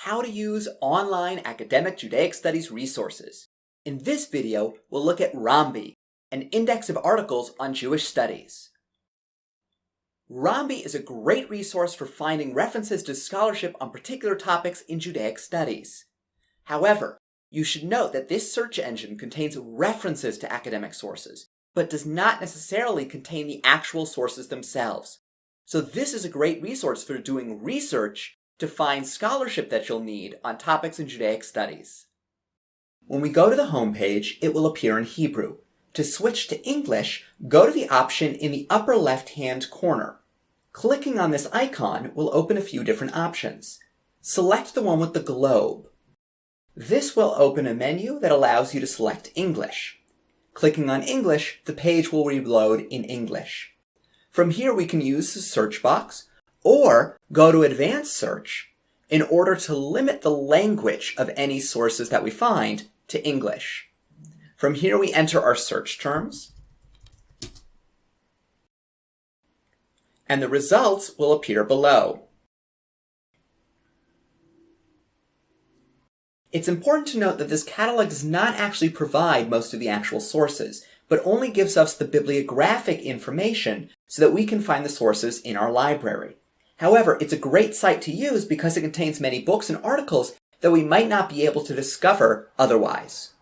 how to use online academic Judaic Studies resources. In this video, we'll look at Rambi, an index of articles on Jewish studies. Rambi is a great resource for finding references to scholarship on particular topics in Judaic studies. However, you should note that this search engine contains references to academic sources, but does not necessarily contain the actual sources themselves. So this is a great resource for doing research to find scholarship that you'll need on topics in Judaic studies. When we go to the home page, it will appear in Hebrew. To switch to English, go to the option in the upper left-hand corner. Clicking on this icon will open a few different options. Select the one with the globe. This will open a menu that allows you to select English. Clicking on English, the page will reload in English. From here we can use the search box or go to Advanced Search in order to limit the language of any sources that we find to English. From here we enter our search terms, and the results will appear below. It's important to note that this catalog does not actually provide most of the actual sources, but only gives us the bibliographic information so that we can find the sources in our library. However, it's a great site to use because it contains many books and articles that we might not be able to discover otherwise.